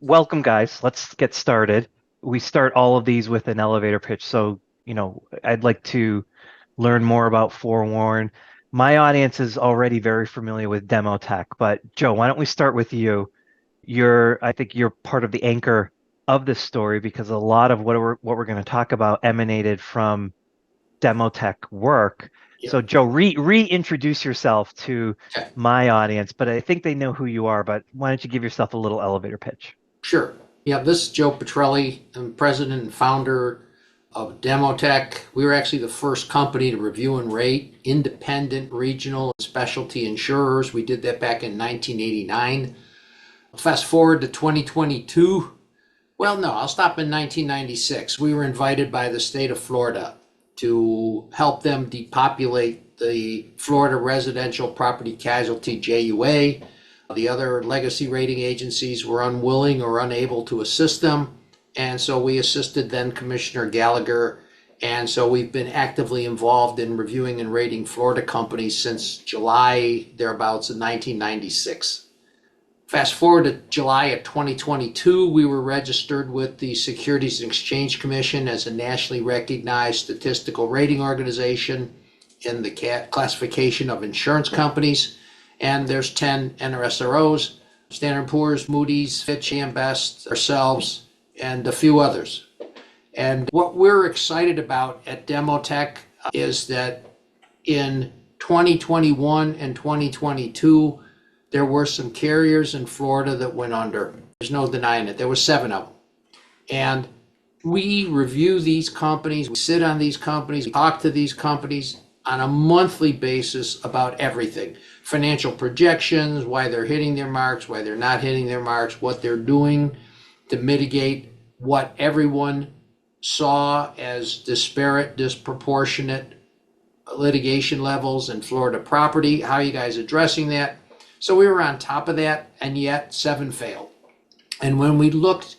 Welcome, guys. Let's get started. We start all of these with an elevator pitch. I'd like to learn more about Forewarn. My audience is already very familiar with Demotech, but Joe, why don't we start with you? I think you're part of the anchor of this story because a lot of what we're going to talk about emanated from Demotech work. So, Yep. Joe, reintroduce yourself to Okay. my audience, but I think they know who you are. But why don't you give yourself a little elevator pitch? Sure. Yeah, this is Joe Petrelli. I'm president and founder of Demotech. We were actually the first company to review and rate independent, regional, and specialty insurers. We did that back in 1989. Fast forward to 2022. Well, no, I'll stop in 1996. We were invited by the state of Florida to help them depopulate the Florida Residential Property Casualty JUA. The other legacy rating agencies were unwilling or unable to assist them. And so we assisted then Commissioner Gallagher. And so we've been actively involved in reviewing and rating Florida companies since July, thereabouts, in 1996. Fast forward to July of 2022, we were registered with the Securities and Exchange Commission as a nationally recognized statistical rating organization in the classification of insurance companies. And there's 10 NRSROs, Standard & Poor's, Moody's, Fitch, AM Best, ourselves, and a few others. And what we're excited about at Demotech is that in 2021 and 2022, there were some carriers in Florida that went under. There's no denying it. There were 7 of them. And we review these companies, we sit on these companies, we talk to these companies on a monthly basis about everything. Financial projections, why they're hitting their marks, why they're not hitting their marks, what they're doing to mitigate what everyone saw as disparate, disproportionate litigation levels in Florida property. How are you guys addressing that? So we were on top of that, and yet 7 failed. And when we looked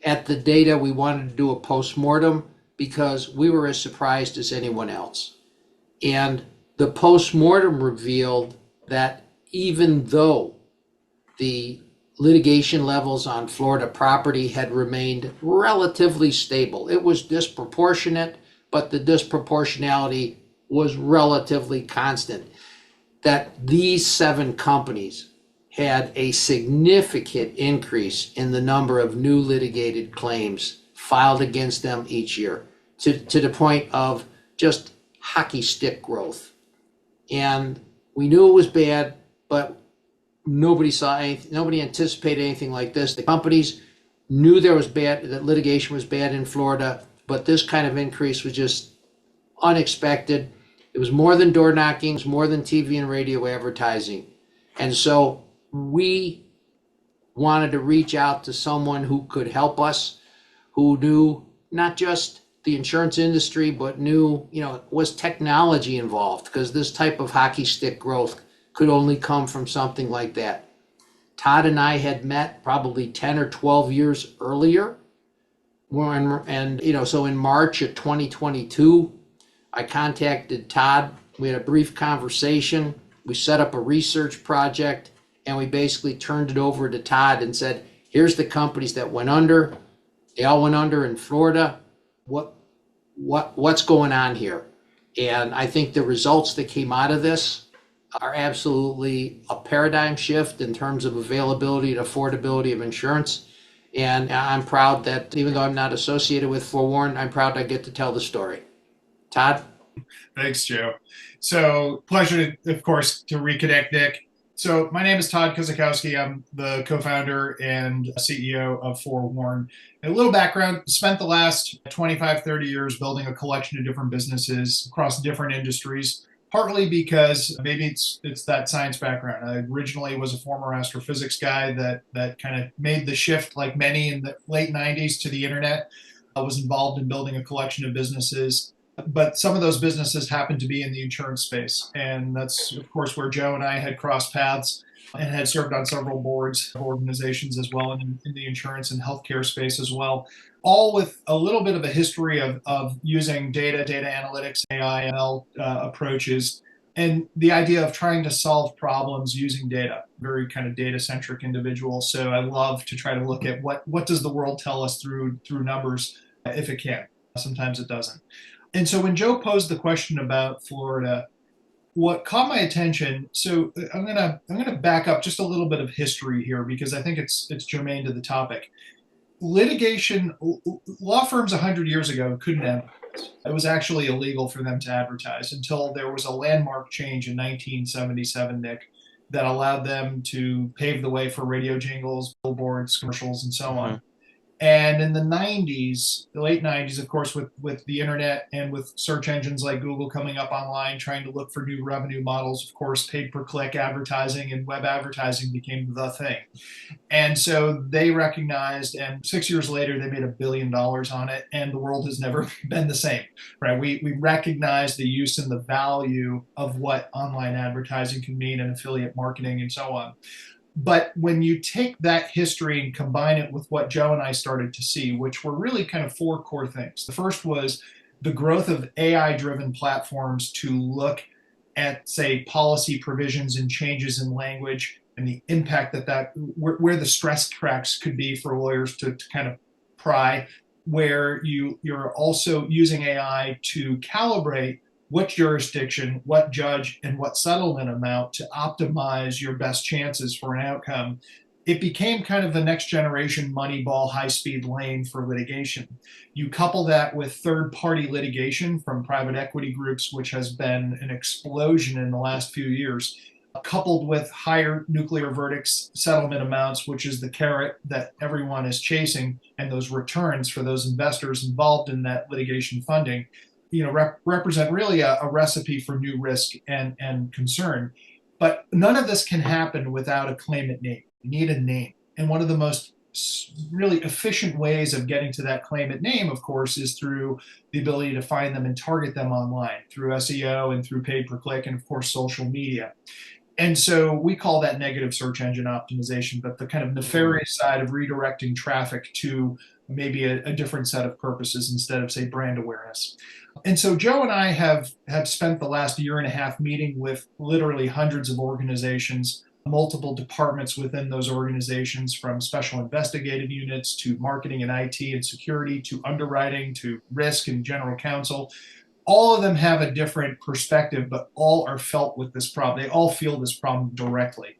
at the data, we wanted to do a postmortem because we were as surprised as anyone else. And the postmortem revealed that even though the litigation levels on Florida property had remained relatively stable, it was disproportionate, but the disproportionality was relatively constant, that these 7 companies had a significant increase in the number of new litigated claims filed against them each year to the point of just hockey stick growth. And we knew it was bad, but nobody saw anything, nobody anticipated anything like this. The companies knew there was bad, that litigation was bad in Florida, but this kind of increase was just unexpected. It was more than door knockings, more than TV and radio advertising. And so we wanted to reach out to someone who could help us, who knew not just the insurance industry, but knew, was technology involved, because this type of hockey stick growth could only come from something like that. Todd and I had met probably 10 or 12 years earlier. So in March of 2022, I contacted Todd. We had a brief conversation. We set up a research project, and we basically turned it over to Todd and said, here's the companies that went under. They all went under in Florida. What's going on here? And I think the results that came out of this are absolutely a paradigm shift in terms of availability and affordability of insurance. And I'm proud that even though I'm not associated with Forewarn, I'm proud I get to tell the story. Todd? Thanks, Joe. So pleasure, of course, to reconnect, Nick. So my name is Todd Kozakowski. I'm the co-founder and CEO of Forewarn. And a little background, spent the last 25, 30 years building a collection of different businesses across different industries, partly because maybe it's that science background. I originally was a former astrophysics guy that kind of made the shift, like many in the late 90s, to the internet. I was involved in building a collection of businesses, but some of those businesses happen to be in the insurance space. And that's, of course, where Joe and I had crossed paths and had served on several boards of organizations as well in the insurance and healthcare space as well, all with a little bit of a history of using data analytics, AI, ML approaches And the idea of trying to solve problems using data, very kind of data centric individual. So I love to try to look at what does the world tell us through numbers, if it can. Sometimes it doesn't. And so when Joe posed the question about Florida, what caught my attention, so I'm gonna back up just a little bit of history here because I think it's germane to the topic. Litigation, law firms 100 years ago couldn't advertise. It was actually illegal for them to advertise until there was a landmark change in 1977, Nick, that allowed them to pave the way for radio jingles, billboards, commercials, and so on. And in the 90s, the late 90s, of course, with the internet and with search engines like Google coming up online, trying to look for new revenue models, of course, pay-per-click advertising and web advertising became the thing. And so they recognized, and 6 years later, they made $1 billion on it, and the world has never been the same, right? We recognize the use and the value of what online advertising can mean and affiliate marketing and so on. But when you take that history and combine it with what Joe and I started to see, which were really kind of four core things. The first was the growth of AI-driven platforms to look at, say, policy provisions and changes in language and the impact where the stress cracks could be for lawyers to kind of pry, where you're also using AI to calibrate what jurisdiction, what judge, and what settlement amount to optimize your best chances for an outcome. It became kind of the next generation Moneyball high-speed lane for litigation. You couple that with third-party litigation from private equity groups, which has been an explosion in the last few years, coupled with higher nuclear verdicts, settlement amounts, which is the carrot that everyone is chasing, and those returns for those investors involved in that litigation funding, represent really a recipe for new risk and concern. But none of this can happen without a claimant name. You need a name. And one of the most really efficient ways of getting to that claimant name, of course, is through the ability to find them and target them online through SEO and through pay-per-click and, of course, social media. And so we call that negative search engine optimization, but the kind of nefarious side of redirecting traffic to maybe a different set of purposes instead of, say, brand awareness. And so Joe and I have spent the last year and a half meeting with literally hundreds of organizations, multiple departments within those organizations, from special investigative units to marketing and IT and security to underwriting to risk and general counsel. All of them have a different perspective, but all are felt with this problem. They all feel this problem directly.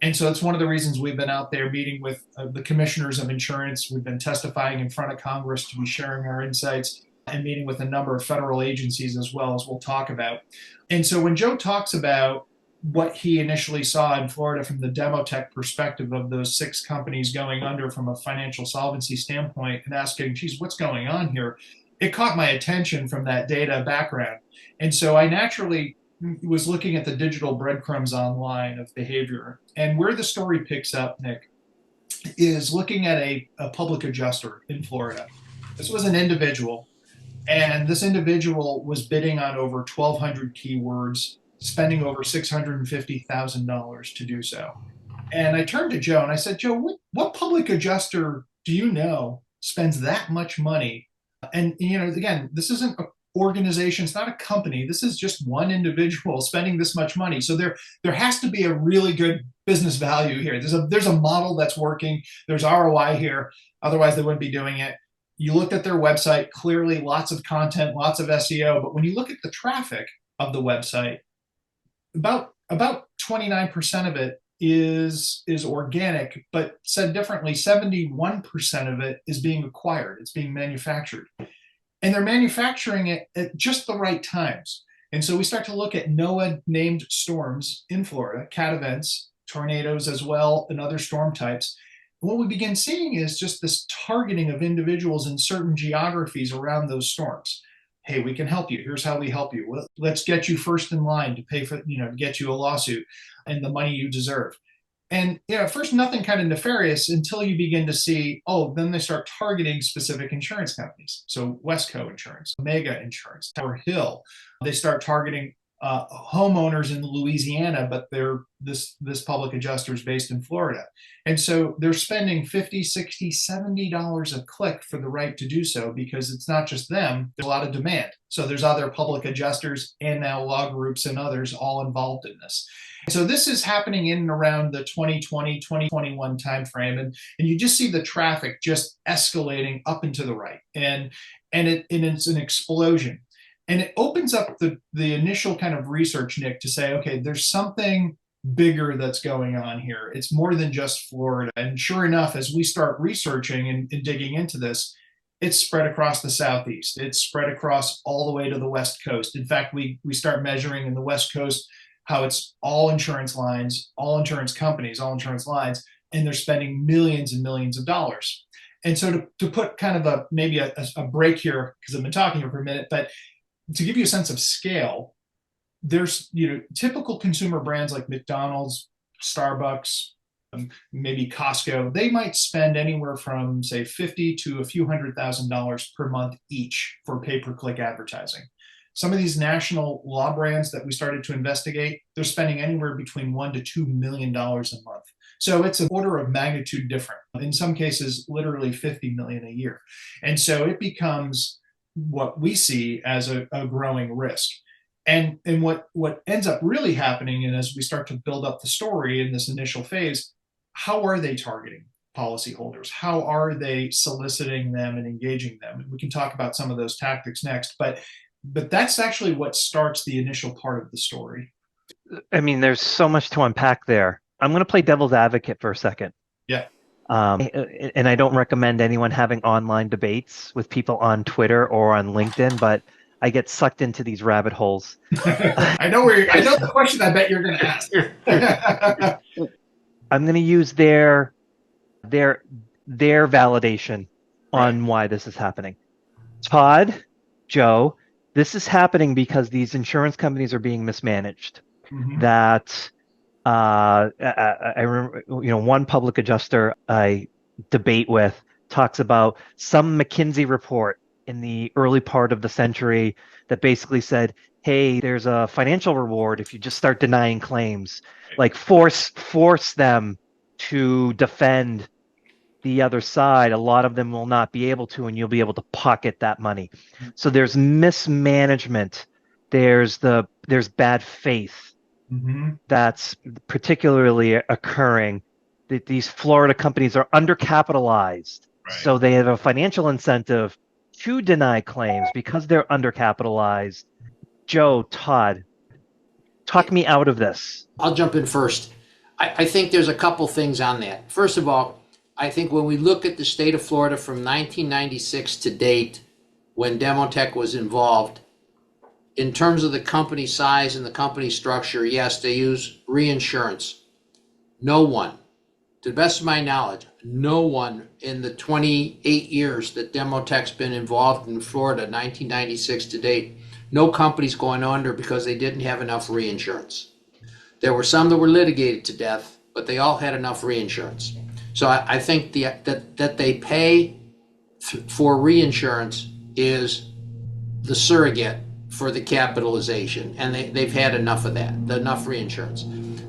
And so it's one of the reasons we've been out there meeting with the commissioners of insurance. We've been testifying in front of Congress to be sharing our insights and meeting with a number of federal agencies as well, as we'll talk about. And so when Joe talks about what he initially saw in Florida from the Demotech perspective of those 6 companies going under from a financial solvency standpoint and asking, geez, what's going on here? It caught my attention from that data background. And so I naturally was looking at the digital breadcrumbs online of behavior. And where the story picks up, Nick, is looking at a public adjuster in Florida. This was an individual, and this individual was bidding on over 1,200 keywords, spending over $650,000 to do so. And I turned to Joe and I said, Joe, what public adjuster do you know spends that much money? And, again, this isn't an organization, it's not a company. This is just one individual spending this much money. So there has to be a really good business value here. There's a model that's working. There's ROI here. Otherwise, they wouldn't be doing it. You looked at their website, clearly lots of content, lots of SEO. But when you look at the traffic of the website, about 29% of it is organic, but said differently, 71% of it is being acquired. It's being manufactured. And they're manufacturing it at just the right times. And so we start to look at NOAA named storms in Florida, cat events, tornadoes as well, and other storm types. And what we begin seeing is just this targeting of individuals in certain geographies around those storms. Hey, we can help you. Here's how we help you. Let's get you first in line to pay for, to get you a lawsuit and the money you deserve. And at first, nothing kind of nefarious until you begin to see, then they start targeting specific insurance companies. So Westco Insurance, Omega Insurance, Tower Hill. They start targeting homeowners in Louisiana, but they're this public adjuster is based in Florida. And so they're spending $50, $60, $70 a click for the right to do so, because it's not just them, there's a lot of demand. So there's other public adjusters and now law groups and others all involved in this. So this is happening in and around the 2020, 2021 timeframe. And you just see the traffic just escalating up and to the right. And it's an explosion. And it opens up the initial kind of research, Nick, to say, okay, there's something bigger that's going on here. It's more than just Florida. And sure enough, as we start researching and digging into this, it's spread across the Southeast. It's spread across all the way to the West Coast. In fact, we start measuring in the West Coast how it's all insurance lines, all insurance companies, all insurance lines, and they're spending millions and millions of dollars. And so to put kind of maybe a break here, because I've been talking here for a minute, but to give you a sense of scale, there's typical consumer brands like McDonald's, Starbucks, maybe Costco. They might spend anywhere from say $50 to a few $100,000 per month each for pay-per-click advertising. Some of these national law brands that we started to investigate, they're spending anywhere between $1 to $2 million a month. So it's an order of magnitude different. In some cases, literally 50 million a year. And so it becomes what we see as a growing risk. And what ends up really happening, and as we start to build up the story in this initial phase, how are they targeting policyholders? How are they soliciting them and engaging them? And we can talk about some of those tactics next, but that's actually what starts the initial part of the story. I mean, there's so much to unpack there. I'm going to play devil's advocate for a second. Yeah. And I don't recommend anyone having online debates with people on Twitter or on LinkedIn, but I get sucked into these rabbit holes. I know the question I bet you're going to ask. I'm going to use their validation on why this is happening. Todd, Joe, this is happening because these insurance companies are being mismanaged. Mm-hmm. That I remember, one public adjuster I debate with talks about some McKinsey report in the early part of the century that basically said, hey, there's a financial reward if you just start denying claims, like force them to defend the other side. A lot of them will not be able to, and you'll be able to pocket that money. So there's mismanagement. There's bad faith. Mm-hmm. That's particularly occurring. That these Florida companies are undercapitalized, so they have a financial incentive to deny claims because they're undercapitalized. Joe, Todd, talk me out of this. I'll jump in first. I think there's a couple things on that. First of all, I think when we look at the state of Florida from 1996 to date, when Demotech was involved, in terms of the company size and the company structure, yes, they use reinsurance. No one, to the best of my knowledge, no one in the 28 years that Demotech's been involved in Florida, 1996 to date, no company's going under because they didn't have enough reinsurance. There were some that were litigated to death, but they all had enough reinsurance. So I think that they pay for reinsurance is the surrogate for the capitalization, and they've had enough of that, enough reinsurance.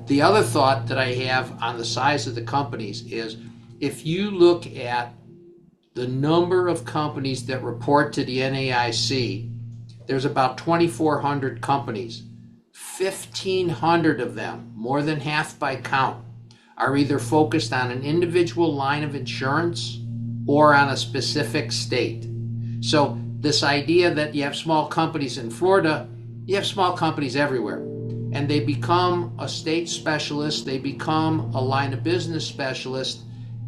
The other thought that I have on the size of the companies is, if you look at the number of companies that report to the NAIC, there's about 2,400 companies. 1,500 of them, more than half by count, are either focused on an individual line of insurance or on a specific state. So this idea that you have small companies in Florida, you have small companies everywhere. And they become a state specialist, they become a line of business specialist,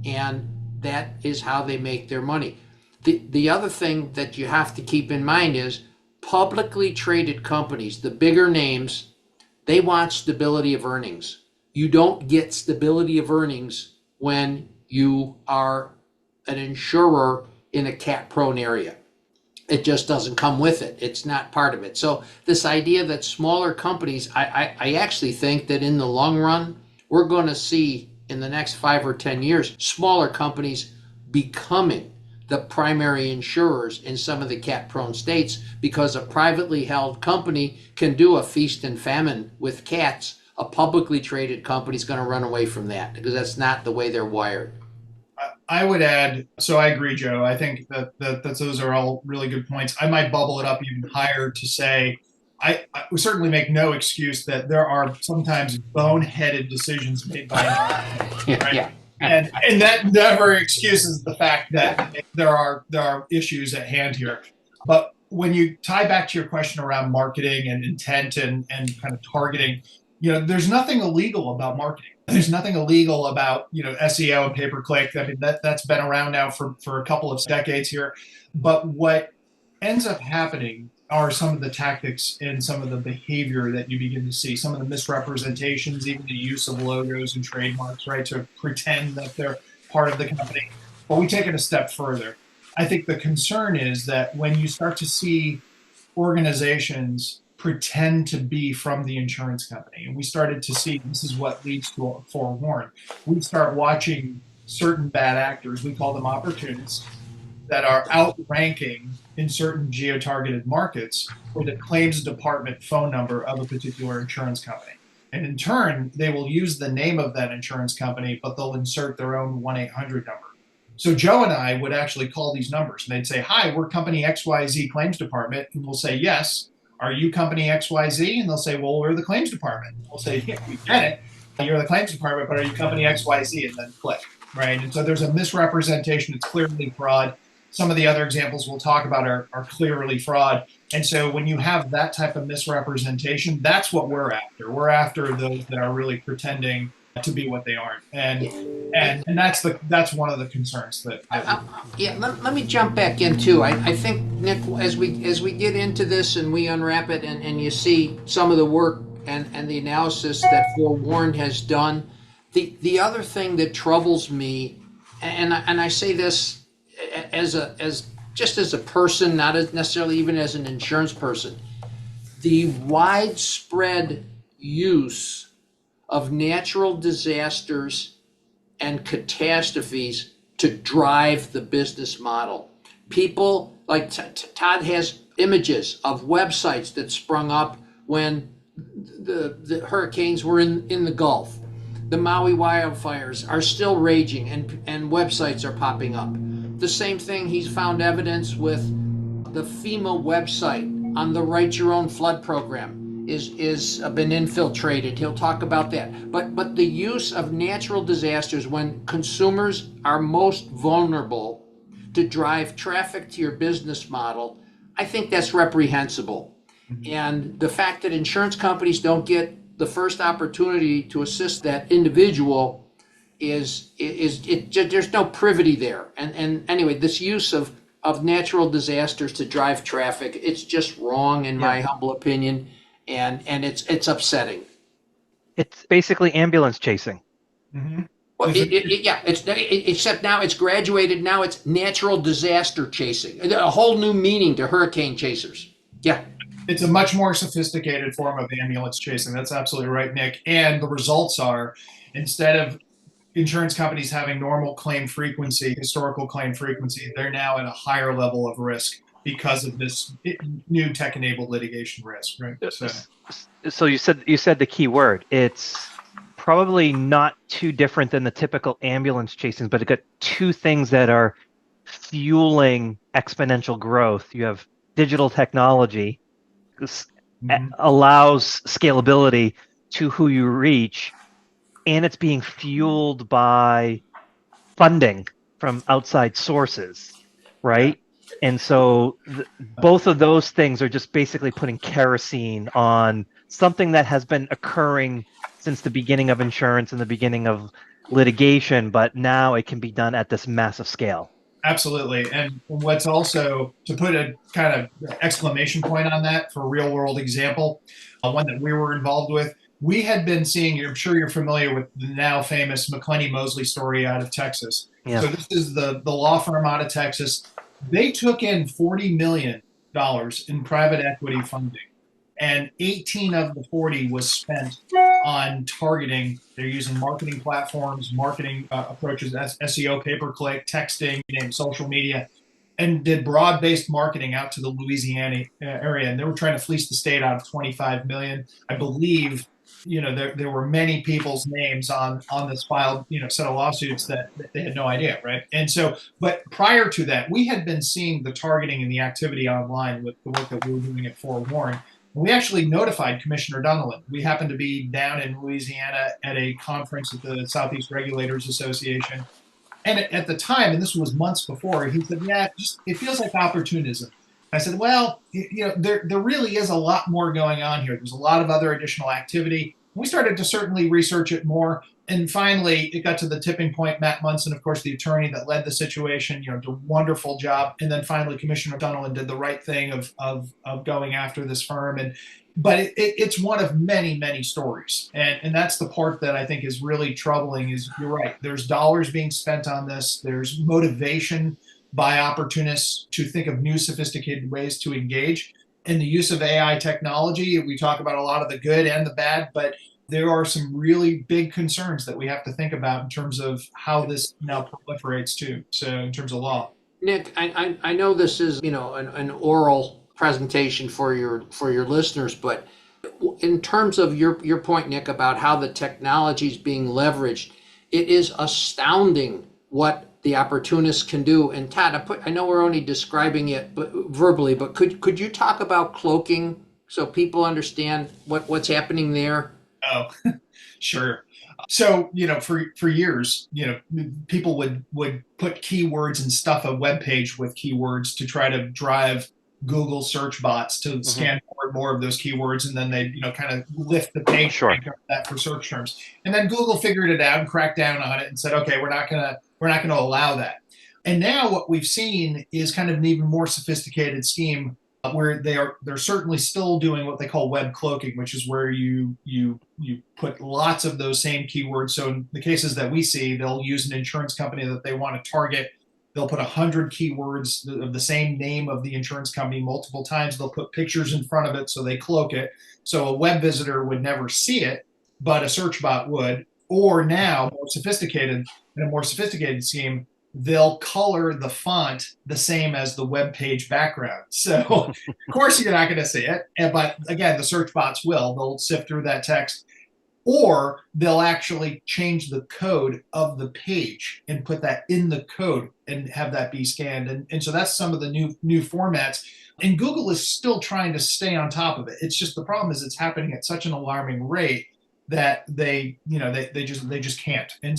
and that is how they make their money. The other thing that you have to keep in mind is publicly traded companies, the bigger names, they want stability of earnings. You don't get stability of earnings when you are an insurer in a cat-prone area. It just doesn't come with it. It's not part of it. So this idea that smaller companies, I actually think that in the long run, we're going to see in the next 5 or 10 years, smaller companies becoming the primary insurers in some of the cat-prone states, because a privately held company can do a feast and famine with cats. A publicly traded company is going to run away from that because that's not the way they're wired. I would add, so I agree, Joe. I think that those are all really good points. I might bubble it up even higher to say, I would certainly make no excuse that there are sometimes boneheaded decisions made by right? Yeah. And that never excuses the fact that there are issues at hand here. But when you tie back to your question around marketing and intent and kind of targeting, there's nothing illegal about marketing. There's nothing illegal about, SEO and pay-per-click. I mean, that's been around now for a couple of decades here. But what ends up happening are some of the tactics and some of the behavior that you begin to see, some of the misrepresentations, even the use of logos and trademarks, right, to pretend that they're part of the company. But we take it a step further. I think the concern is that when you start to see organizations pretend to be from the insurance company, and we started to see this is what leads to a forewarn. We start watching certain bad actors, we call them opportunists, that are outranking in certain geo-targeted markets for the claims department phone number of a particular insurance company. And in turn, they will use the name of that insurance company, but they'll insert their own 1-800 number. So Joe and I would actually call these numbers and they'd say, hi, we're company XYZ claims department. And we'll say, yes. Are you company XYZ? And they'll say, well, we're the claims department. We'll say, yeah, we get it. You're the claims department, but are you company XYZ? And then click, right? And so there's a misrepresentation. It's clearly fraud. Some of the other examples we'll talk about are clearly fraud. And so when you have that type of misrepresentation, that's what we're after. We're after those that are really pretending to be what they aren't. And that's one of the concerns that let me jump back in too. I think, Nick, as we get into this and we unwrap it and you see some of the work and the analysis that Forewarn has done, the other thing that troubles me, and I say this as just as a person, not as necessarily even as an insurance person, the widespread use of natural disasters and catastrophes to drive the business model. People like Todd has images of websites that sprung up when the hurricanes were in the Gulf. The Maui wildfires are still raging and websites are popping up. The same thing, he's found evidence with the FEMA website on the Write Your Own Flood program is been infiltrated. He'll talk about that. But the use of natural disasters when consumers are most vulnerable to drive traffic to your business model, I think that's reprehensible. Mm-hmm. And the fact that insurance companies don't get the first opportunity to assist that individual is there's no privity there. And anyway, this use of natural disasters to drive traffic, it's just wrong in my humble opinion. And it's upsetting. It's basically ambulance chasing. Mm-hmm. Well, except now it's graduated. Now it's natural disaster chasing. A whole new meaning to hurricane chasers. Yeah. It's a much more sophisticated form of ambulance chasing. That's absolutely right, Nick. And the results are, instead of insurance companies having normal claim frequency, historical claim frequency, they're now at a higher level of risk because of this new tech-enabled litigation risk, right? So you said the key word. It's probably not too different than the typical ambulance chasing, but it got two things that are fueling exponential growth. You have digital technology, allows scalability to who you reach, and it's being fueled by funding from outside sources, right? And so both of those things are just basically putting kerosene on something that has been occurring since the beginning of insurance and the beginning of litigation, but now it can be done at this massive scale. Absolutely. And what's also, to put a kind of exclamation point on that for a real world example, one that we were involved with, we had been seeing, I'm sure you're familiar with the now famous McClenny Mosley story out of Texas. Yeah. So this is the law firm out of Texas. They took in $40 million in private equity funding, and 18 of the 40 was spent on targeting. They're using marketing platforms, marketing approaches, SEO, pay-per-click, texting, you name, social media, and did broad-based marketing out to the Louisiana area. And they were trying to fleece the state out of 25 million. I believe, there were many people's names on this filed, set of lawsuits that they had no idea, right? And so, but prior to that, we had been seeing the targeting and the activity online with the work that we were doing at Forewarn. We actually notified Commissioner Dunnelan. We happened to be down in Louisiana at a conference at the Southeast Regulators Association. And at the time, and this was months before, he said, "Yeah, it feels like opportunism." I said, "Well, there really is a lot more going on here. There's a lot of other additional activity." We started to certainly research it more. And finally, it got to the tipping point. Matt Munson, of course, the attorney that led the situation, did a wonderful job. And then finally, Commissioner Dunnelan did the right thing of going after this firm. But it's one of many, many stories. And that's the part that I think is really troubling is you're right. There's dollars being spent on this. There's motivation by opportunists to think of new sophisticated ways to engage. In the use of AI technology, we talk about a lot of the good and the bad, but there are some really big concerns that we have to think about in terms of how this now proliferates too. So in terms of law. Nick, I know this is, an oral presentation for your listeners, but in terms of your point, Nick, about how the technology is being leveraged, it is astounding what the opportunists can do. And Todd, I know we're only describing it verbally, but could you talk about cloaking so people understand what's happening there? Oh, sure. So, for years, people would put keywords and stuff a web page with keywords to try to drive Google search bots to scan more of those keywords, and then they, kind of lift the page Sure. that for search terms. And then Google figured it out and cracked down on it and said, okay, we're not gonna allow that. And now what we've seen is kind of an even more sophisticated scheme where they're certainly still doing what they call web cloaking, which is where you put lots of those same keywords. So in the cases that we see, they'll use an insurance company that they want to target. They'll put 100 keywords of the same name of the insurance company multiple times. They'll put pictures in front of it, so they cloak it. So a web visitor would never see it, but a search bot would. Or now, in a more sophisticated scheme, they'll color the font the same as the web page background. So of course you're not going to see it. But again, the search bots will. They'll sift through that text. Or they'll actually change the code of the page and put that in the code and have that be scanned. And so that's some of the new formats. And Google is still trying to stay on top of it. It's just the problem is it's happening at such an alarming rate that they just can't. And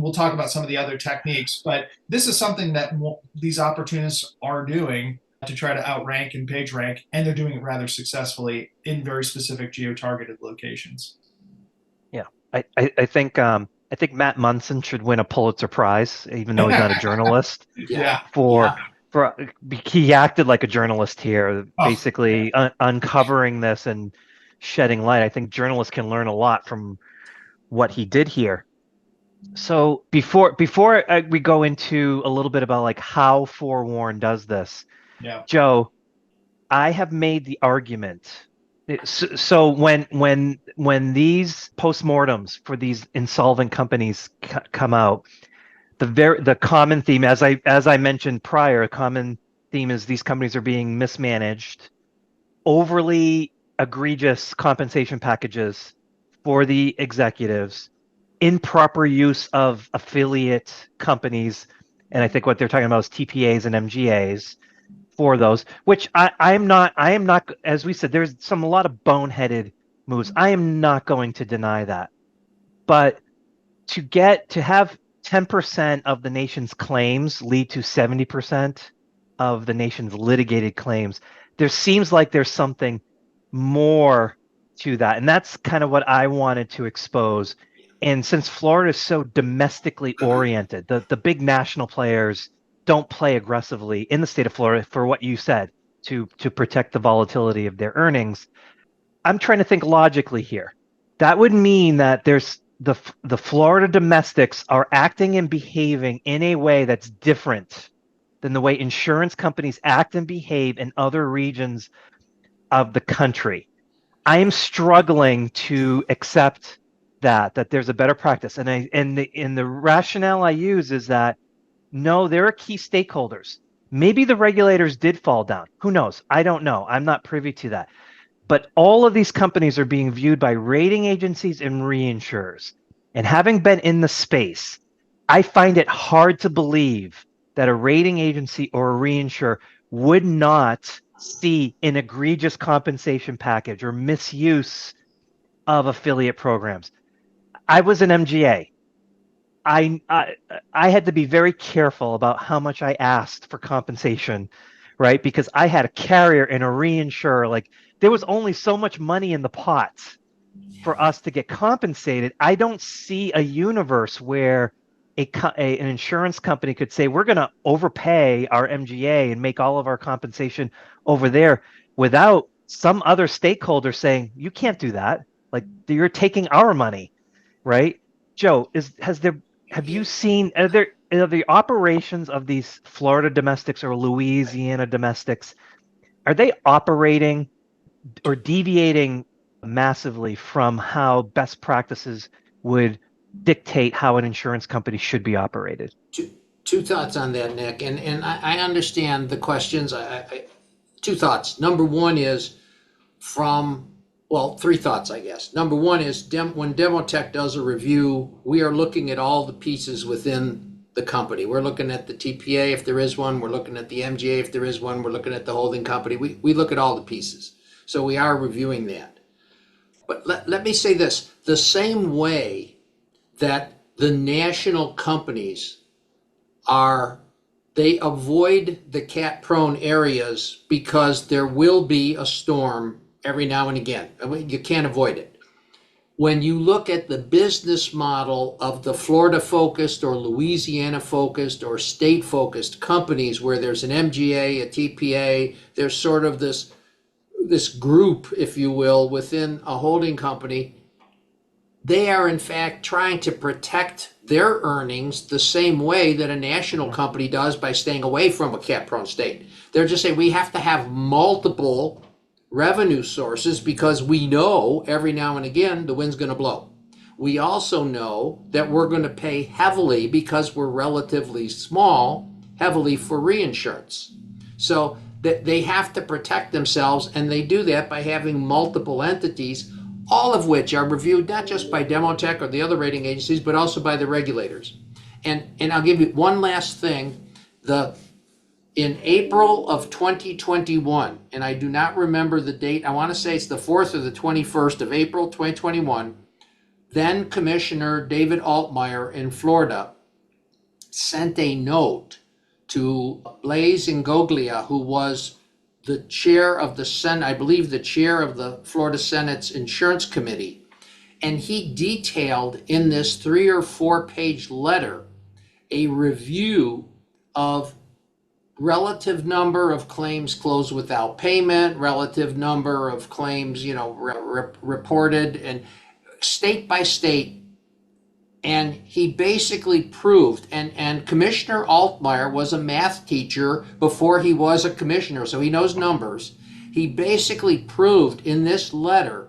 we'll talk about some of the other techniques, but this is something that these opportunists are doing to try to outrank and page rank, and they're doing it rather successfully in very specific geo-targeted locations. Yeah, I think Matt Munson should win a Pulitzer Prize, even though he's not a journalist. Yeah. For he acted like a journalist here, basically uncovering this and shedding light. I think journalists can learn a lot from what he did here. So before we go into a little bit about like how Forewarn does this, Joe, I have made the argument. So when these postmortems for these insolvent companies come out, the common theme, as I mentioned prior, a common theme is these companies are being mismanaged, overly egregious compensation packages for the executives, improper use of affiliate companies, and I think what they're talking about is TPAs and MGAs for those, which I am not, as we said, there's a lot of boneheaded moves. I am not going to deny that. But to have 10% of the nation's claims lead to 70% of the nation's litigated claims, there seems like there's something more to that. And that's kind of what I wanted to expose. And since Florida is so domestically oriented, the big national players don't play aggressively in the state of Florida for what you said, to protect the volatility of their earnings. I'm trying to think logically here. That would mean that there's the Florida domestics are acting and behaving in a way that's different than the way insurance companies act and behave in other regions of the country. I am struggling to accept that there's a better practice. And the rationale I use is that no, there are key stakeholders. Maybe the regulators did fall down. Who knows? I don't know. I'm not privy to that. But all of these companies are being viewed by rating agencies and reinsurers. And having been in the space, I find it hard to believe that a rating agency or a reinsurer would not see an egregious compensation package or misuse of affiliate programs. I was an MGA. I had to be very careful about how much I asked for compensation, right? Because I had a carrier and a reinsurer. Like there was only so much money in the pot for us to get compensated. I don't see a universe where an insurance company could say we're going to overpay our MGA and make all of our compensation over there without some other stakeholder saying you can't do that. Like you're taking our money, right? Joe, have you seen are the operations of these Florida domestics or Louisiana domestics, are they operating or deviating massively from how best practices would dictate how an insurance company should be operated? Two thoughts on that, Nick, and I understand the questions. Two thoughts. Number one is three thoughts, I guess. Number one is when Demotech does a review, we are looking at all the pieces within the company. We're looking at the TPA if there is one. We're looking at the MGA if there is one. We're looking at the holding company. We look at all the pieces. So we are reviewing that. But let me say this. The same way that the national companies they avoid the cat-prone areas because there will be a storm every now and again. I mean, you can't avoid it. When you look at the business model of the Florida-focused or Louisiana-focused or state-focused companies where there's an MGA, a TPA, there's sort of this group, if you will, within a holding company, they are in fact trying to protect their earnings the same way that a national company does by staying away from a cat-prone state. They're just saying we have to have multiple revenue sources because we know every now and again the wind's going to blow. We also know that we're going to pay heavily because we're relatively small, heavily for reinsurance. So they have to protect themselves, and they do that by having multiple entities, all of which are reviewed not just by Demotech or the other rating agencies, but also by the regulators. And I'll give you one last thing. In April of 2021, and I do not remember the date, I want to say it's the 4th or the 21st of April 2021, then Commissioner David Altmaier in Florida sent a note to Blaise Ingoglia, who was the chair of the Senate, I believe the chair of the Florida Senate's Insurance Committee. And he detailed in this 3 or 4 page letter a review of relative number of claims closed without payment, relative number of claims, reported, and state by state. And he basically proved, and Commissioner Altmaier was a math teacher before he was a commissioner, so he knows numbers. He basically proved in this letter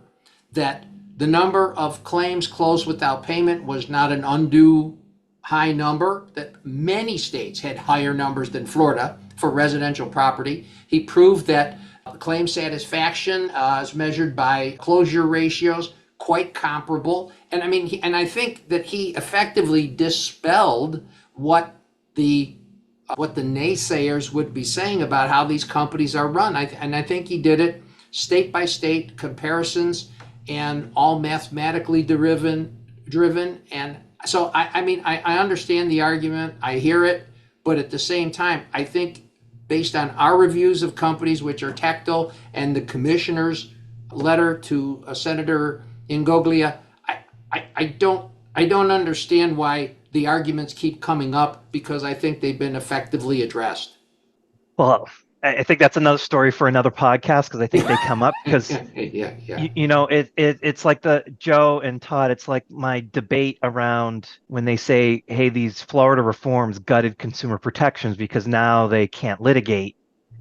that the number of claims closed without payment was not an undue high number, that many states had higher numbers than Florida for residential property. He proved that claim satisfaction as measured by closure ratios, quite comparable. And I mean, I think that he effectively dispelled what the naysayers would be saying about how these companies are run. And I think he did it state by state comparisons and all mathematically driven. And so I understand the argument. I hear it, but at the same time, I think based on our reviews of companies which are tactile and the commissioner's letter to Senator Ingoglia, I don't understand why the arguments keep coming up, because I think they've been effectively addressed. Well, I think that's another story for another podcast, because I think they come up because yeah. It's like the Joe and Todd. It's like my debate around when they say, "Hey, these Florida reforms gutted consumer protections because now they can't litigate,"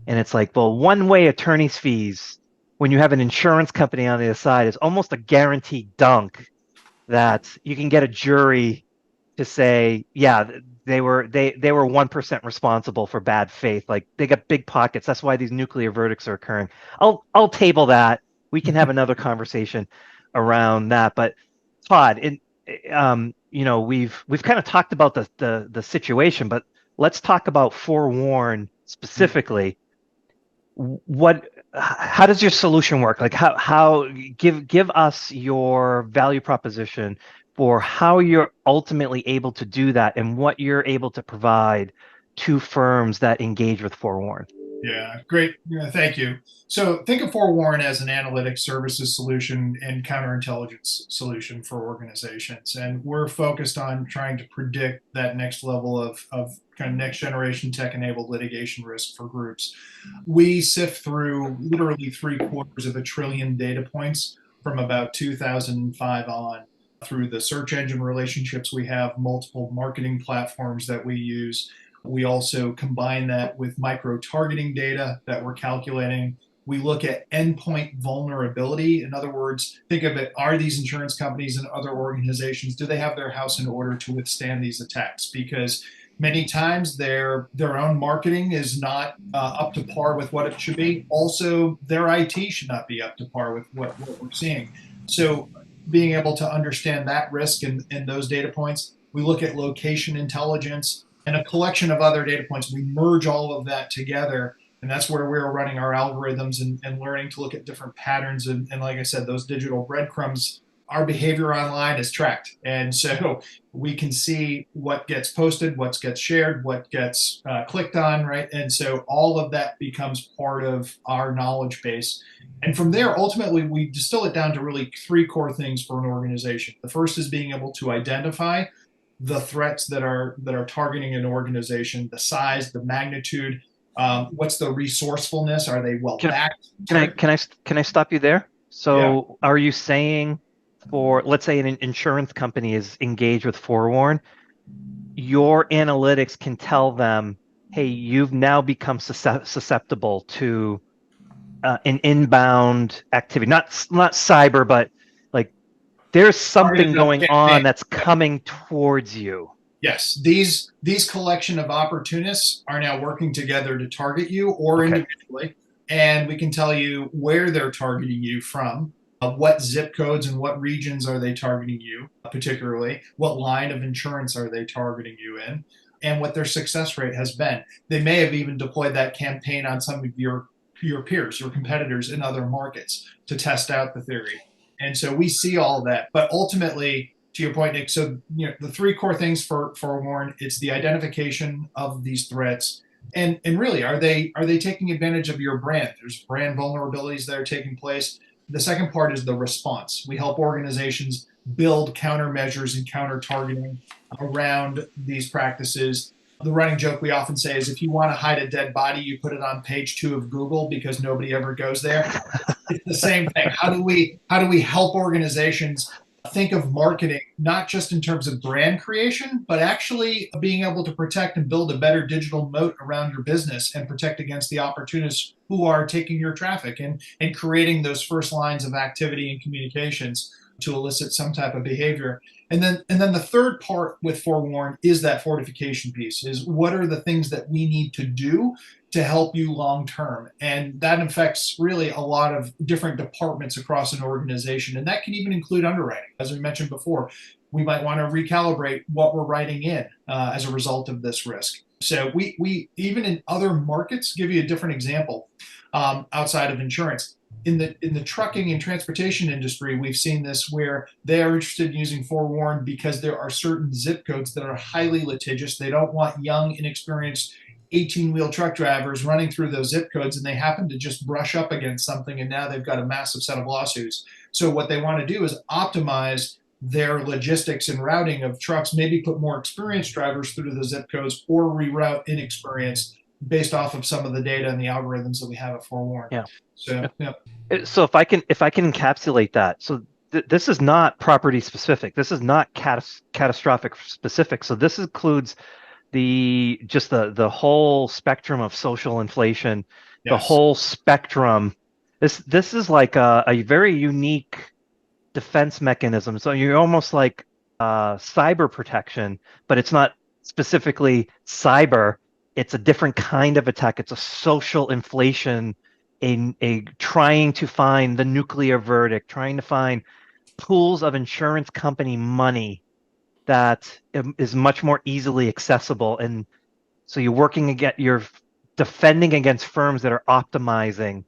and it's like, well, one way attorney's fees when you have an insurance company on the other side, it's almost a guaranteed dunk that you can get a jury to say, yeah, they were 1% responsible for bad faith. Like they got big pockets. That's why these nuclear verdicts are occurring. I'll table that. We can have another conversation around that. But Todd, we've kind of talked about the situation, but let's talk about Forewarn specifically. How does your solution work? Like how give us your value proposition for how you're ultimately able to do that and what you're able to provide to firms that engage with Forewarn. Yeah, great. Yeah, thank you. So think of Forewarn as an analytics services solution and counterintelligence solution for organizations. And we're focused on trying to predict that next level of kind of next generation tech enabled litigation risk for groups. We sift through literally 750 billion data points from about 2005 on through the search engine relationships we have, multiple marketing platforms that we use. We also combine that with micro-targeting data that we're calculating. We look at endpoint vulnerability. In other words, think of it, are these insurance companies and other organizations, do they have their house in order to withstand these attacks? Because many times their own marketing is not up to par with what it should be. Also, their IT should not be up to par with what we're seeing. So being able to understand that risk and those data points, we look at location intelligence, and a collection of other data points. We merge all of that together, and that's where we're running our algorithms and learning to look at different patterns. And like I said, those digital breadcrumbs, our behavior online is tracked. And so we can see what gets posted, what gets shared, what gets clicked on, right? And so all of that becomes part of our knowledge base. And from there, ultimately, we distill it down to really 3 core things for an organization. The first is being able to identify the threats that are targeting an organization, the size, the magnitude, what's the resourcefulness? Are they well backed? Can I stop you there? So Are you saying for, let's say, an insurance company is engaged with Forewarn, your analytics can tell them, hey, you've now become susceptible to an inbound activity, not cyber, but like there's something going on that's coming towards you. Yes, these collection of opportunists are now working together to target you or individually, and we can tell you where they're targeting you from, what zip codes and what regions are they targeting you, particularly, what line of insurance are they targeting you in, and what their success rate has been. They may have even deployed that campaign on some of your peers, your competitors in other markets to test out the theory. And so we see all of that. But ultimately, to your point, Nick, so the 3 core things for Forewarn, it's the identification of these threats. And really, are they taking advantage of your brand? There's brand vulnerabilities that are taking place. The second part is the response. We help organizations build countermeasures and counter targeting around these practices. The running joke we often say is if you want to hide a dead body, you put it on page 2 of Google because nobody ever goes there. It's the same thing. How do we help organizations think of marketing not just in terms of brand creation, but actually being able to protect and build a better digital moat around your business and protect against the opportunists who are taking your traffic and creating those first lines of activity and communications to elicit some type of behavior. And then the third part with Forewarn is that fortification piece, is what are the things that we need to do to help you long term. And that affects really a lot of different departments across an organization. And that can even include underwriting. As we mentioned before, we might want to recalibrate what we're writing in as a result of this risk. So we even in other markets, give you a different example outside of insurance. In the trucking and transportation industry, we've seen this where they are interested in using Forewarn because there are certain zip codes that are highly litigious. They don't want young, inexperienced 18-wheel truck drivers running through those zip codes, and they happen to just brush up against something, and now they've got a massive set of lawsuits. So what they want to do is optimize their logistics and routing of trucks, maybe put more experienced drivers through the zip codes or reroute inexperienced based off of some of the data and the algorithms that we have at Forewarn. Yeah. So, yeah. So if I can encapsulate that, so this is not property specific. This is not catastrophic specific. So this includes the whole spectrum of social inflation, the whole spectrum. This is like a very unique defense mechanism. So you're almost like cyber protection, but it's not specifically cyber. It's a different kind of attack. It's a social inflation, a trying to find the nuclear verdict, trying to find pools of insurance company money that is much more easily accessible. And so you're defending against firms that are optimizing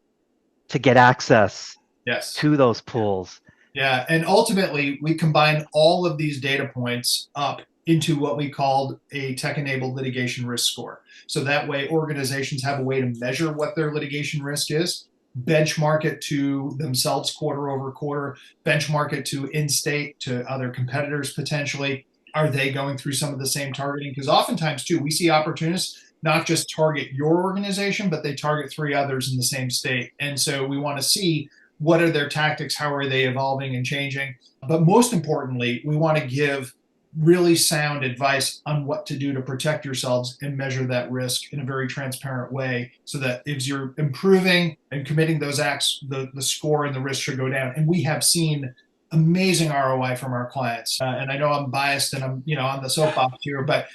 to get access Yes. to those pools. Yeah, and ultimately, we combine all of these data points up into what we called a tech-enabled litigation risk score. So that way, organizations have a way to measure what their litigation risk is, benchmark it to themselves quarter over quarter, benchmark it to in-state, to other competitors potentially. Are they going through some of the same targeting? Because oftentimes, too, we see opportunists not just target your organization, but they target 3 others in the same state. And so we want to see what are their tactics, how are they evolving and changing. But most importantly, we want to give really sound advice on what to do to protect yourselves and measure that risk in a very transparent way, so that if you're improving and committing those acts, the score and the risk should go down. And we have seen amazing ROI from our clients. And I know I'm biased and I'm on the soapbox here, but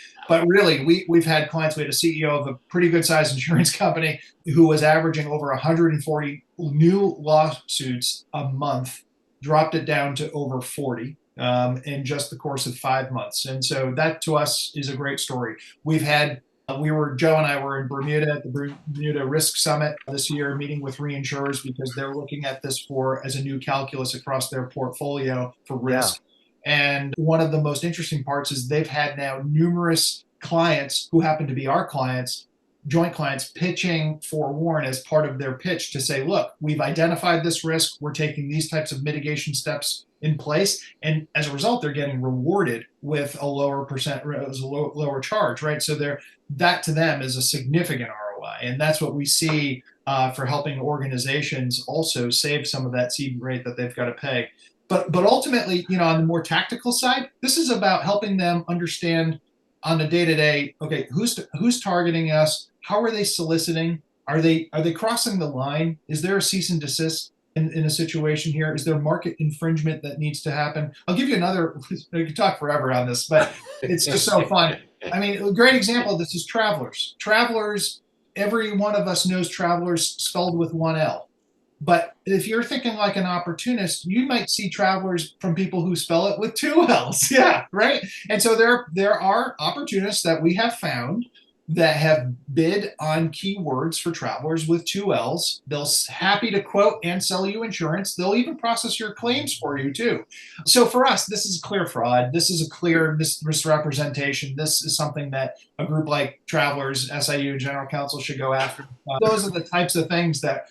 really we've had clients. We had a CEO of a pretty good sized insurance company who was averaging over 140 new lawsuits a month, dropped it down to over 40 in just the course of 5 months. And so that to us is a great story. We've had Joe and I were in Bermuda at the Bermuda Risk Summit this year, meeting with reinsurers because they're looking at this as a new calculus across their portfolio for risk. Yeah. And one of the most interesting parts is they've had now numerous clients who happen to be our clients, joint clients, pitching FOREWARN as part of their pitch to say, look, we've identified this risk. We're taking these types of mitigation steps in place. And as a result, they're getting rewarded with a lower lower charge, right? So that to them is a significant ROI. And that's what we see for helping organizations also save some of that seed rate that they've got to pay. But ultimately, on the more tactical side, this is about helping them understand on a day-to-day, okay, who's targeting us? How are they soliciting? Are they crossing the line? Is there a cease and desist in a situation here? Is there market infringement that needs to happen? I'll give you another. We could talk forever on this, but it's just so fun. I mean, a great example of this is Travelers. Travelers, every one of us knows Travelers spelled with 1 L. But if you're thinking like an opportunist, you might see Travelers from people who spell it with 2 L's. Yeah, right. And so there are opportunists that we have found that have bid on keywords for Travelers with 2 L's. They'll happy to quote and sell you insurance. They'll even process your claims for you too. So for us, this is clear fraud. This is a clear misrepresentation. This is something that a group like Travelers, SIU, General Counsel should go after. Those are the types of things that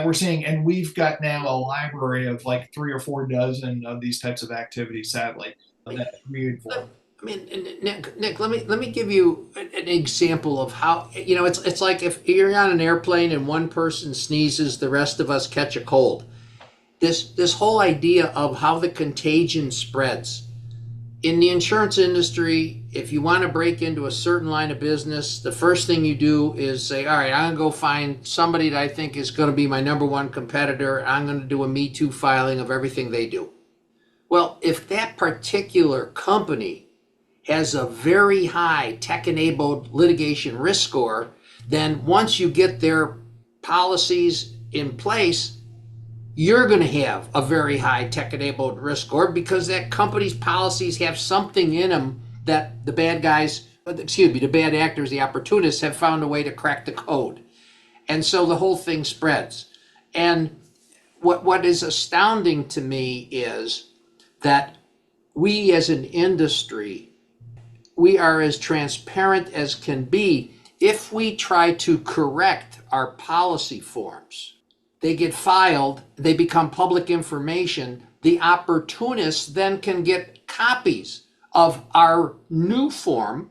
we're seeing. And we've got now a library of like 3 or 4 dozen of these types of activities, sadly, that we inform. I mean, Nick, let me give you an example of how, it's like if you're on an airplane and one person sneezes, the rest of us catch a cold. This whole idea of how the contagion spreads. In the insurance industry, if you want to break into a certain line of business, the first thing you do is say, all right, I'm going to go find somebody that I think is going to be my number one competitor. I'm going to do a Me Too filing of everything they do. Well, if that particular company has a very high tech-enabled litigation risk score, then once you get their policies in place, you're going to have a very high tech-enabled risk score because that company's policies have something in them that the bad actors, the opportunists have found a way to crack the code. And so the whole thing spreads. And what is astounding to me is that we as an industry, we are as transparent as can be. If we try to correct our policy forms, they get filed, they become public information. The opportunists then can get copies of our new form,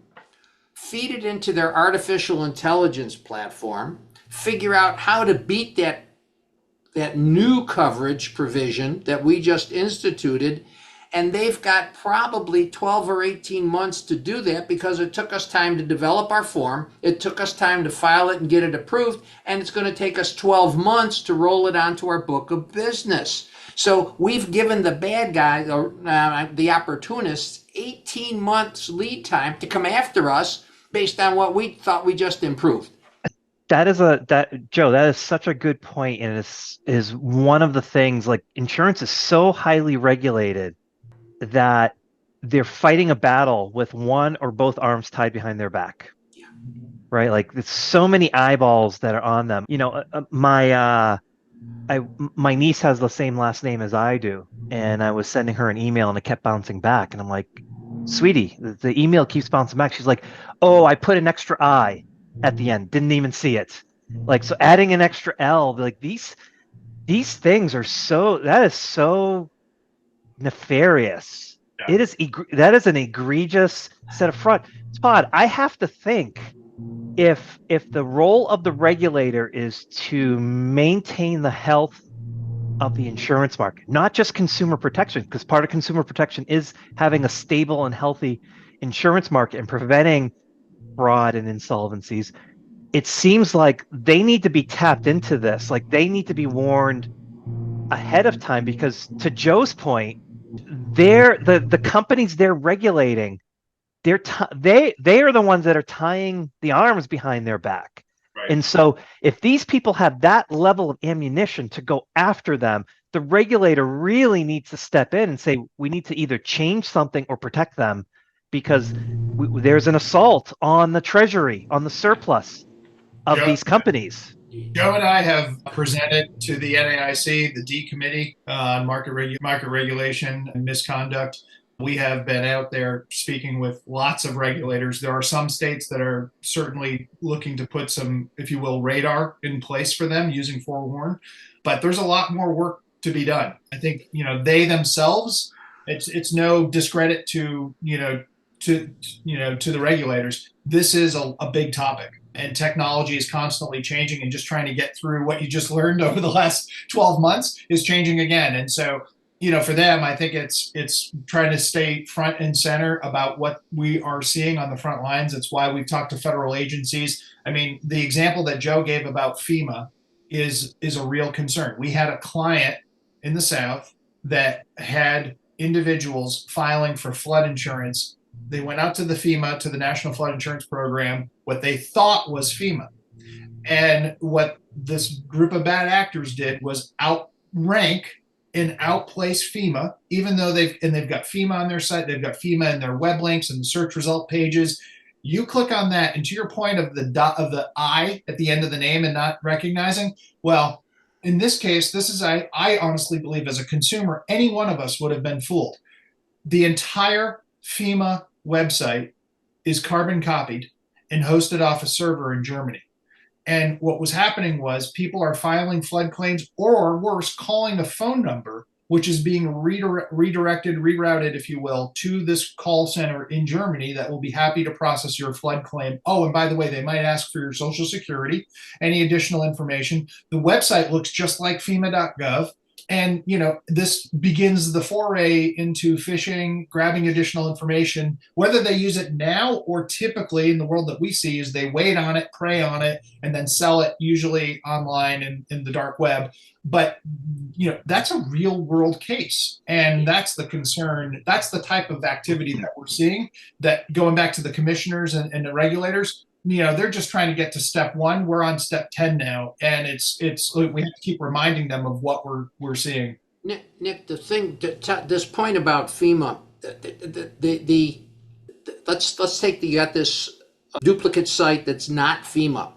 feed it into their artificial intelligence platform, figure out how to beat that new coverage provision that we just instituted, And they've got probably 12 or 18 months to do that because it took us time to develop our form. It took us time to file it and get it approved. And it's going to take us 12 months to roll it onto our book of business. So we've given the bad guys, or the opportunists, 18 months lead time to come after us based on what we thought we just improved. Joe, that is such a good point, and is one of the things. Like, insurance is so highly regulated that they're fighting a battle with one or both arms tied behind their back. Yeah. Right? Like, there's so many eyeballs that are on them. My niece has the same last name as I do, and I was sending her an email and it kept bouncing back, and I'm like, sweetie, the email keeps bouncing back. She's like, oh, I put an extra I at the end, didn't even see it. Like, so adding an extra L, like these things are that is so nefarious. Yeah. That is an egregious set of fraud. Todd, I have to think, if the role of the regulator is to maintain the health of the insurance market, not just consumer protection, because part of consumer protection is having a stable and healthy insurance market and preventing fraud and insolvencies, it seems like they need to be tapped into this. Like, they need to be warned ahead of time, because to Joe's point, the companies they're regulating, they are the ones that are tying the arms behind their back. Right. And so if these people have that level of ammunition to go after them, the regulator really needs to step in and say, we need to either change something or protect them, because there's an assault on the treasury, on the surplus of these companies. Joe and I have presented to the NAIC, the D Committee on market regulation and misconduct. We have been out there speaking with lots of regulators. There are some states that are certainly looking to put some, if you will, radar in place for them using Forewarn, but there's a lot more work to be done. I think, they themselves, it's no discredit to the regulators. This is a big topic, and technology is constantly changing, and just trying to get through what you just learned over the last 12 months is changing again. And so, for them, I think it's trying to stay front and center about what we are seeing on the front lines. It's why we've talked to federal agencies. I mean, the example that Joe gave about FEMA is a real concern. We had a client in the South that had individuals filing for flood insurance. They went out to the FEMA, to the National Flood Insurance Program, what they thought was FEMA. And what this group of bad actors did was outrank and outplace FEMA, even though they've got FEMA on their site, they've got FEMA in their web links and the search result pages. You click on that, and to your point of the I at the end of the name and not recognizing, well, in this case, I honestly believe, as a consumer, any one of us would have been fooled. The entire FEMA website is carbon copied and hosted off a server in Germany. And what was happening was people are filing flood claims, or worse, calling a phone number, which is being rerouted, if you will, to this call center in Germany that will be happy to process your flood claim. Oh, and by the way, they might ask for your Social Security, any additional information. The website looks just like FEMA.gov. And, this begins the foray into phishing, grabbing additional information. Whether they use it now, or typically in the world that we see, is they wait on it, prey on it, and then sell it, usually online in the dark web. But, that's a real world case. And that's the concern. That's the type of activity that we're seeing, that, going back to the commissioners and the regulators, they're just trying to get to step 1. We're on step 10 now, and it's we have to keep reminding them of what we're seeing. Nick, the thing, this point about FEMA, let's take you got this duplicate site that's not FEMA.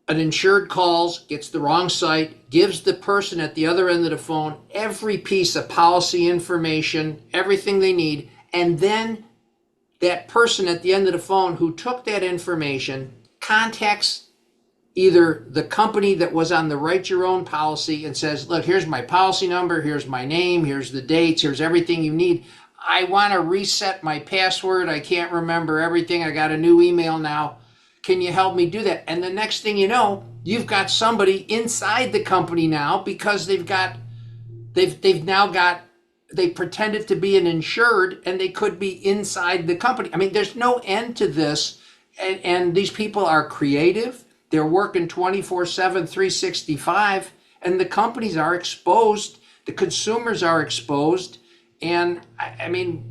An insured calls, gets the wrong site, gives the person at the other end of the phone every piece of policy information, everything they need, and then that person at the end of the phone who took that information contacts either the company that was on the Write Your Own policy and says, look, here's my policy number, here's my name, here's the dates, here's everything you need. I want to reset my password. I can't remember everything. I got a new email now. Can you help me do that? And the next thing you know, you've got somebody inside the company now, because they've now got they pretended to be an insured and they could be inside the company. I mean, there's no end to this. And these people are creative. They're working 24/7, 365, and the companies are exposed. The consumers are exposed. And I mean,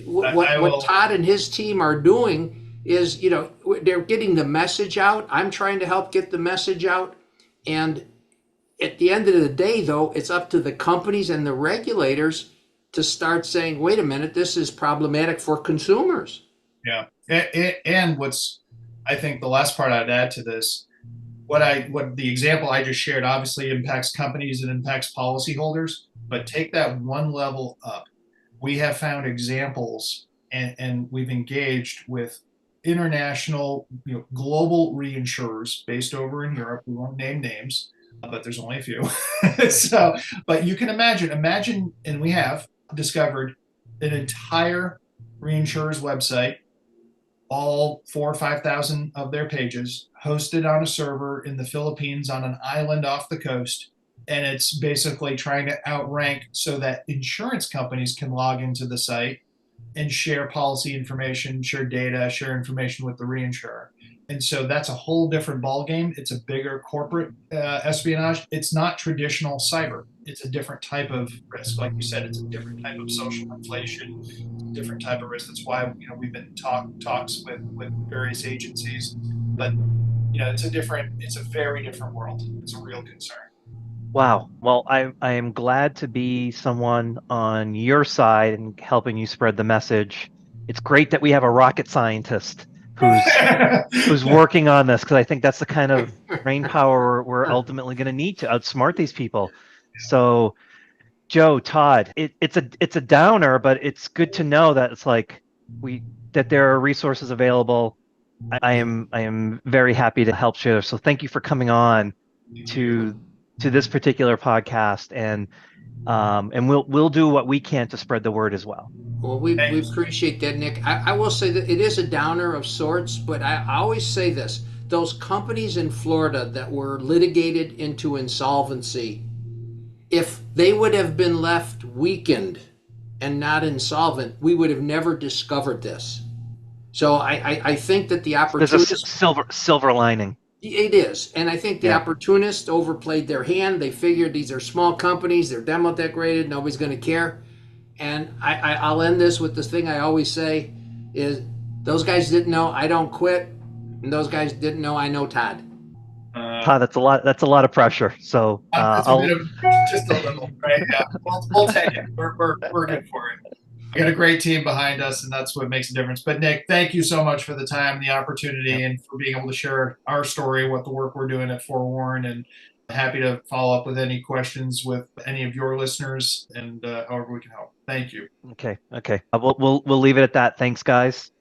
what Todd and his team are doing is, they're getting the message out. I'm trying to help get the message out. And at the end of the day, though, it's up to the companies and the regulators to start saying, wait a minute, this is problematic for consumers. Yeah. And what's, I think the last part I'd add to this, what the example I just shared obviously impacts companies and impacts policyholders, but take that one level up. We have found examples and we've engaged with international, global reinsurers based over in Europe. We won't name names, but there's only a few. So, but you can imagine, and we have discovered an entire reinsurer's website, all 4,000 or 5,000 of their pages, hosted on a server in the Philippines on an island off the coast. And it's basically trying to outrank so that insurance companies can log into the site and share policy information, share data, share information with the reinsurer. And so that's a whole different ballgame. It's a bigger corporate espionage. It's not traditional cyber. It's a different type of risk. Like you said, it's a different type of social inflation, different type of risk. That's why we've been talks with various agencies. But it's a very different world. It's a real concern. Wow. Well, I am glad to be someone on your side and helping you spread the message. It's great that we have a rocket scientist who's working on this, because I think that's the kind of brain power we're ultimately going to need to outsmart these people. So, Joe, Todd, it's a downer, but it's good to know that it's like that there are resources available. I am very happy to help share. So thank you for coming on to this particular podcast, and we'll do what we can to spread the word as well. Well, we appreciate that, Nick. I will say that it is a downer of sorts, but I always say this: those companies in Florida that were litigated into insolvency, if they would have been left weakened and not insolvent, we would have never discovered this. So I think that the opportunity, there's a silver lining. It is. And I think the opportunists overplayed their hand. They figured these are small companies, they're Demotech rated, nobody's going to care. And I'll end this with this thing I always say is, those guys didn't know I don't quit, and those guys didn't know I know Todd. Todd, that's a lot of pressure. So just a little, right? Yeah, we'll take it. We're good for it. We got a great team behind us, and that's what makes a difference. But Nick, thank you so much for the time, the opportunity, and for being able to share our story, what the work we're doing at Forewarn, and happy to follow up with any questions with any of your listeners, and however we can help. Thank you. Okay. We'll leave it at that. Thanks, guys.